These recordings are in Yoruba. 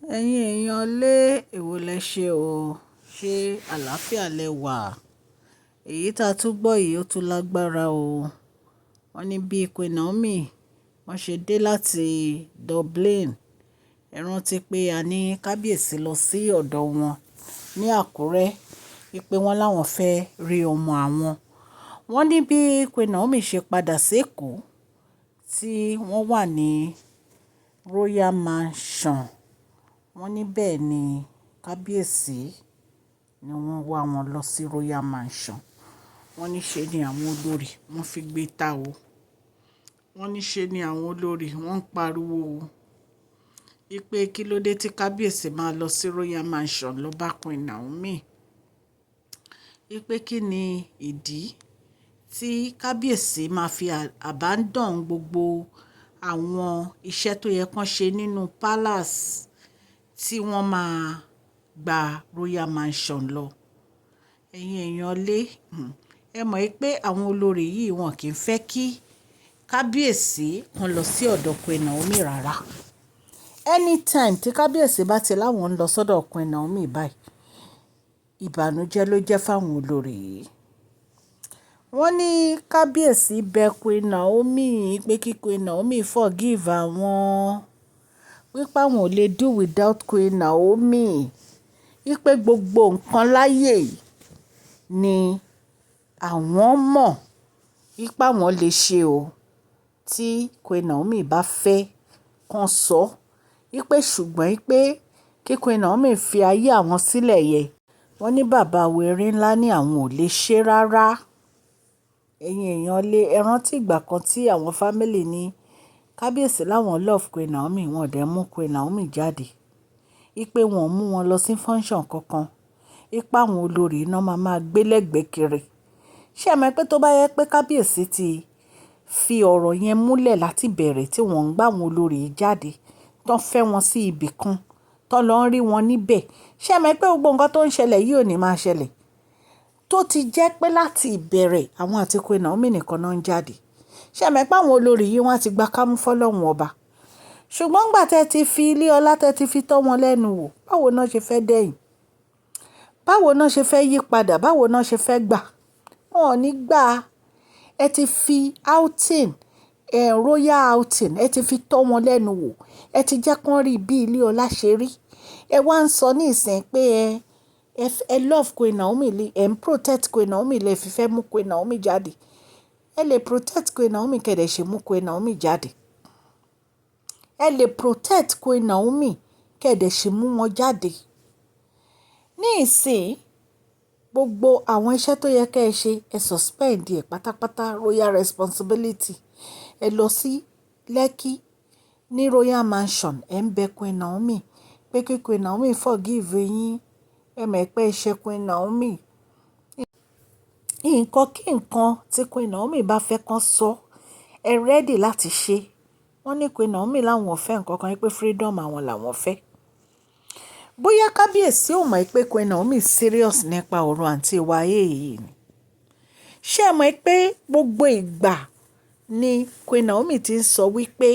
Ẹ̀yin èèyàn lé èwo lẹ ṣe o, ṣé àlàáfíà lẹ wà? Èyí tá a tún gbọ́ yìí ó tún lágbára o. Wọ́n ní bí Queen Naomi wọ́n ṣe dé láti Dublin. Ẹ rántí pé a ní kábíyèsí lọ sí ọ̀dọ̀ wọn ní Àkúrẹ́ wípé wọ́n láwọn fẹ́ rí ọmọ àwọn. Wọ́n ní bí Queen Naomi ṣe padà sí Èkó tí wọ́n wà ní Royal Mansion. Wọ́n ní bẹ́ẹ̀ ni kábíyèsí ni wọ́n wá wọn lọ sí Royal Mansion. Wọ́n ní ṣe ni àwọn olórí wọ́n fi gbé ta o. Wọ́n ní ṣe ni àwọn olórí wọ́n ń pariwo o. Wípé kí ló dé tí kábíyèsí máa lọ sí Royal Mansion lọ bá Queen Naomi. Wípé kí ni ìdí tí kábíyèsí máa fi abandon gbogbo àwọn iṣẹ́ tó yẹ kán ṣe nínú palace tí wọ́n máa gba Royal Mansion lọ. Ẹ̀yin èèyàn lé, ẹ mọ̀ pé àwọn olórí yìí wọn kì í fẹ́ kí kábíyèsí kan lọ sí ọ̀dọ̀ Queen Naomi rárá. Anytime tí kábíyèsí bá ti láwọn ń lọ sọ́dọ̀ Queen Naomi báyìí, ìbànújẹ́ ló jẹ́ fáwọn olórí yìí. Wọ́n ní kábíyèsí bẹ Queen Naomi pé kí Queen Naomi forgive àwọn. Wípé àwọn ò lè do without Queen Naomi. Wípé gbogbo nǹkan láyé ni àwọn mọ̀ wípé àwọn lè ṣe o. Tí Queen Naomi bá fẹ́ kàn sọ. Wípé ṣùgbọ́n wípé kí Queen Naomi fi ayé àwọn sílẹ̀ yẹ. Wọ́n ní bàbá Erin ńlá ní àwọn ò lè ṣe rárá. Ẹ̀yin èèyàn lé, ẹ rántí ìgbà kan tí àwọn family ní kábíyèsí láwọn love Queen Naomi, wọn dẹ̀ mú Queen Naomi jáde. Wípé wọn mú wọn lọ sí function kankan. Wípé àwọn olórí iná máa gbé lẹ́gbẹ̀ẹ́ kiri. Ṣé ẹ mọ̀ pé tó bá yẹ pé kábíyèsí ti fi ọ̀rọ̀ yẹn múlẹ̀ láti bẹ̀rẹ̀ tí wọ́n ń gbá àwọn olórí jáde, tán fẹ́ wọn sí ibì kan, tán lọ ń rí wọn níbẹ̀. Ṣé ẹ mọ̀ pé gbogbo nǹkan tó ń ṣẹlẹ̀ yìí ò ní máa ṣẹlẹ̀? Tó ti jẹ́ pé láti ìbẹ̀rẹ̀ àwọn àti Queen Naomi nìkan náà ń jáde. Ṣé ẹ mọ̀ pé àwọn olórí yìí wọ́n á ti gba kámú fọ́lọ́run ọba? Ṣùgbọ́n nígbà tẹ́ ti fi ilé ọlá tẹ́ ti fi tọ́ wọn lẹ́nu wò, báwo náà ṣe fẹ́ dẹ̀yìn? Báwo náà ṣe fẹ́ yí padà? Báwo náà ṣe fẹ́ gbà? Wọn ò ní gbà. Ẹ ti fi outing, royal outing, ẹ ti fi tọ́ wọn lẹ́nu wò. Ẹ ti jẹ́ kán rí bí ilé ọlá ṣe rí. Ẹ wá ń sọ ní ìsìn pé ẹ love Queen Naomi lé, ẹ ń protect Queen Naomi lé fi fẹ́ mú Queen Naomi jáde. Ẹ lè protect Queen Naomi kẹ̀dẹ̀ ṣe mú Queen Naomi jáde. Ẹ lè protect Queen Naomi kẹ̀dẹ̀ ṣe mú wọn jáde. Ní ìsìn gbogbo àwọn iṣẹ́ tó yẹ kẹ́ ẹ ṣe, ẹ suspend ẹ̀ pátápátá royal responsibility. Ẹ lọ sí Lekki ní Royal Mansion, ẹ ń bẹ Queen Naomi pé kí Queen Naomi forgive yín. Ẹ mọ̀ pé ẹ ṣe Queen Naomi. Nǹkan kí nǹkan tí Queen Naomi bá fẹ́ kàn sọ, ẹ ready láti ṣe. Wọ́n ní Queen Naomi láwọn ò fẹ́ nǹkan kan, pé freedom àwọn làwọn fẹ́. Bóyá kábíyèsí ò mọ̀ pé Queen Naomi serious nípa ọ̀rọ̀ àǹtí wa yìí ni. Ṣé ẹ mọ̀ pé gbogbo ìgbà ni Queen Naomi ti ń sọ wípé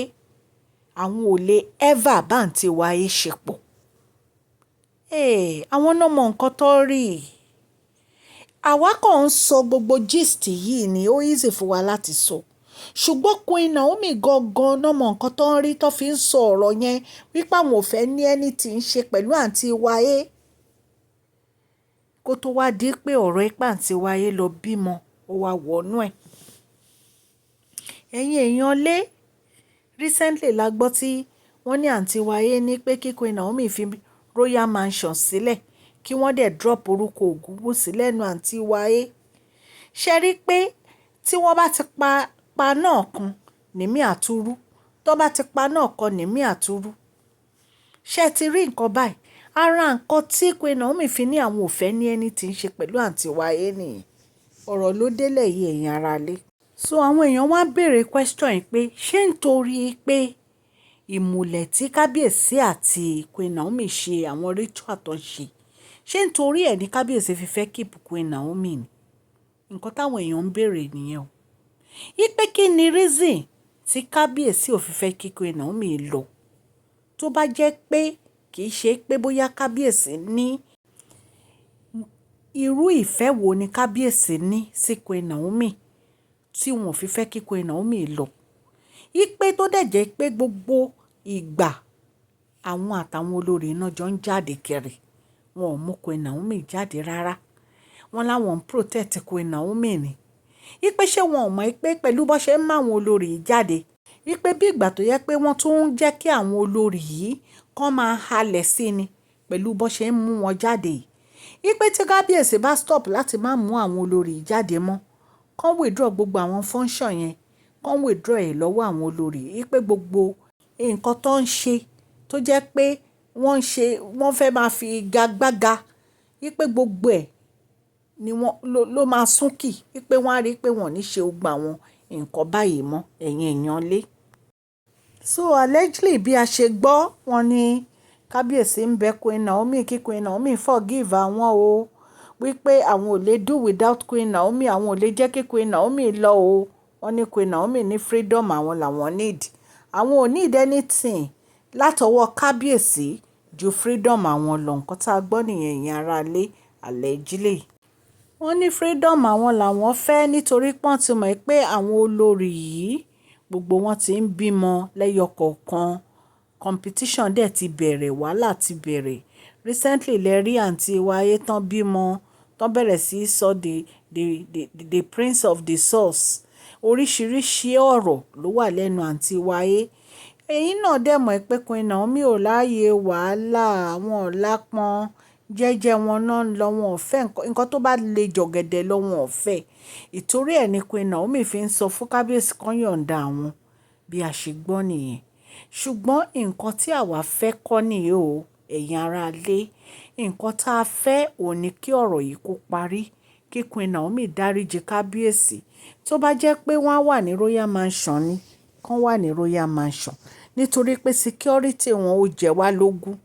àwọn ò lè ever bá àǹtí wa yìí ṣe pọ̀. Àwọn náà mọ nǹkan tó rí. Àwa kàn ń sọ gbogbo gist yìí ni ó easy fún wa láti sọ. Ṣùgbọ́n Queen Naomi gangan náà mọ nǹkan tó ń rí tó fi ń sọ ọ̀rọ̀ yẹn wípé àwọn ò fẹ́ ní anything ṣe pẹ̀lú àǹtí wáyé. Kó tó wá di pé ọ̀rọ̀ ipá àǹtí wáyé lọ bímọ, ó wá wọnú ẹ̀. Ẹ̀yin èèyàn lé, recently la gbọ́ tí wọ́n ní àǹtí wáyé ní pé kí Queen Naomi fi Royal Mansion sílẹ̀ kí wọ́n dẹ̀ drop orúkọ Ògúnwùsì lẹ́nu àǹtí wáyé. Ṣé rí pé tí wọ́n bá ti pa náà kan nímí àtúrú, tó bá ti pa náà kan nímí àtúrú. Ṣé ti rí nǹkan báyìí? Ara nǹkan tí Queen Naomi fi ní àwọn ò fẹ́ ní anything ṣe pẹ̀lú àǹtí wáyé nìyẹn. Ọ̀rọ̀ ló délẹ̀ yìí ẹ̀yin ará lé. So àwọn èèyàn wá béèrè question yìí pé ṣé nítorí pé ìmùlẹ̀ tí kábíyèsí àti Queen Naomi ṣe àwọn ritual tó ń ṣe, ṣé nítorí ẹ̀ ní kábíyèsí fi fẹ́ keep Queen Naomi ni? Nǹkan táwọn èèyàn ń béèrè nìyẹn o. Wípé kí ni reason tí kábíyèsí ò fi fẹ́ kí Queen Naomi lọ? Tó bá jẹ́ pé kì í ṣe pé bóyá kábíyèsí ní irú ìfẹ́ wo ni kábíyèsí ní sí Queen Naomi tí wọn ò fi fẹ́ kí Queen Naomi lọ. Ipe tó dẹ̀ jẹ́ pé gbogbo ìgbà àwọn àtàwọn olórí iná jọ ń jáde kiri, wọn ò mú Queen Naomi jáde rárá. Wọ́n láwọn ń protect Queen Naomi ni. Ipe ṣé wọn ò mọ̀ pé pẹ̀lú bó ṣe ń má àwọn olórí yìí jáde, ipe bí ìgbà tó yẹ pé wọ́n tún ń jẹ́ kí àwọn olórí yìí kán máa halẹ̀ sí ni pẹ̀lú bó ṣe ń mú wọn jáde yìí. Ipe tí kábíyèsí bá stop láti má mú àwọn olórí yìí jáde mọ́, kán withdraw gbogbo àwọn function yẹn, kán withdraw ẹ̀ lọ́wọ́ àwọn olórí. Ipe gbogbo nǹkan tó ń ṣe tó jẹ́ pé wọ́n fẹ́ máa fi igagbága, ipe gbogbo ẹ̀ ni wọ́n ló máa súnkì. Ipe wọ́n á rí pé wọ́n ò ní ṣe gbogbo àwọn nǹkan báyìí mọ́, ẹ̀yin èèyàn lé. So allegedly bí a ṣe gbọ́, wọ́n ní kábíyèsí ń bẹ Queen Naomi kí Queen Naomi forgive àwọn o. Wípé àwọn ò lè do without Queen Naomi, àwọn ò lè jẹ́ kí Queen Naomi lọ o. Wọ́n ní Queen Naomi ní freedom àwọn làwọn need. Àwọn ò need anything látọwọ́ kábíyèsí ju freedom àwọn lọ. Nǹkan tá a gbọ́ nìyẹn, ìyẹn ará ilé allegedly. Wọ́n ní freedom àwọn làwọn fẹ́ nítorí pọ́n ti mọ̀ pé àwọn olórí yìí gbogbo wọn ti ń bímọ lẹ́yọ kọ̀ọ̀kan. Competition dẹ̀ ti bẹ̀rẹ̀, wàhálà ti bẹ̀rẹ̀. Recently lẹ rí àǹtí wa ayé tán bímọ, tán bẹ̀rẹ̀ sí í sọ the prince of the source. Oríṣiríṣi ọ̀rọ̀ ló wà lẹ́nu àǹtí wa ayé. Ẹ̀yin náà dẹ̀ mọ̀ pé Queen Naomi ò láàyè wàhálà, àwọn ò lápọn, jẹ́jẹ́ wọn náà ń lọ, wọn ò fẹ́ nǹkan tó bá le jọ̀gẹ̀dẹ̀ lọ, wọn ò fẹ́. Ìtorí ẹ̀ ni Queen Naomi fi ń sọ fún kábíyèsí kan yọ̀ǹda àwọn, bí a ṣe gbọ́ nìyẹn. Ṣùgbọ́n nǹkan tí àwa fẹ́ kọ́ nìyí o, ẹ̀yin ará ilé. Nǹkan tá a fẹ́ òun ni kí ọ̀rọ̀ yìí kó parí, kí Queen Naomi dáríji kábíyèsí. Tó bá jẹ́ pé wọ́n á wà ní Royal Mansion ni, kán wà ní Royal Mansion. Nítorí pé security wọn ó jẹ wá lógún.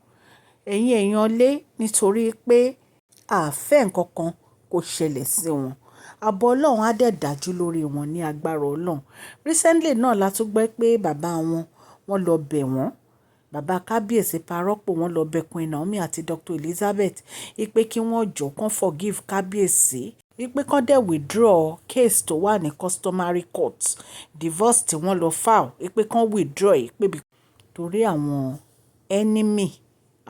Ẹ̀yin èèyàn lé, nítorí pé a fẹ́ nǹkan kan kó ṣẹlẹ̀ sí wọn. Ààbò Ọlọ́run á dẹ̀ dájú lórí wọn ní agbára Ọlọ́run. Recently náà la tún gbọ́ pé bàbá wọn lọ bẹ̀ wọ́n. Bàbá kábíyèsí parọ́pò, wọ́n lọ bẹ̀ Queen Naomi àti Dr. Elizabeth. Ipe kí wọ́n jọ̀ọ́ kán forgive kábíyèsí. Ipe kán dẹ̀ withdraw case tó wà ní customary court. Divorce tí wọ́n lọ file. Ipe kán withdraw ipe torí àwọn enemy,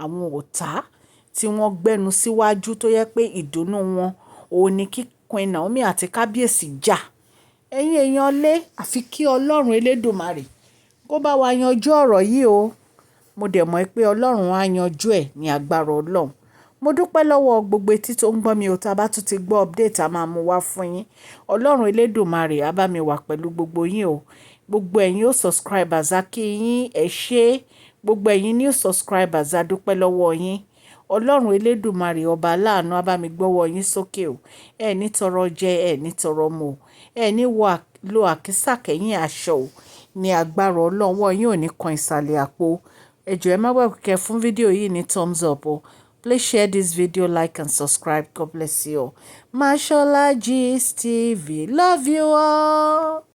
àwọn ọ̀tá tí wọ́n gbẹ́nu síwájú tó yẹ pé ìdùnnú wọn òun ni kí Queen Naomi àti kábíyèsí jà. Ẹ̀yin èèyàn lé, àfi kí Ọlọ́run Elédùmarè kó bá wa yanjú ọ̀rọ̀ yìí o. Mo dẹ̀ mọ̀ pé Ọlọ́run á yanjú ẹ̀ ní agbára Ọlọ́run. Mo dúpẹ́ lọ́wọ́ gbogbo etí tó ń gbọ́ mi o. Tá bá tún ti gbọ́ update, a máa mú wá fún yín. Ọlọ́run Elédùmarè á bá mi wà pẹ̀lú gbogbo yín o. Gbogbo ẹ̀yin ó subscribers á kí yín, ẹ ṣé. Gbogbo ẹ̀yin new subscribers á dúpẹ́ lọ́wọ́ yín. Ọlọ́run Elédùmarè ọba aláàánú á bá mi gbọ́wọ́ yín sókè o. Ẹ ní tọrọ jẹ, ẹ ní tọrọ mu. Ẹ ní lo àkísà kẹ́yìn aṣọ o. Ní agbára Ọlọ́run, wọ́n yín ò ní kan ìsàlẹ̀ àpò. Ẹ jọ̀ọ́ ẹ má gbàgbé kẹ́ fún fídíò yìí ní thumbs up o. Please share this video, like and subscribe. God bless you all. Mashola Gist TV. Love you all.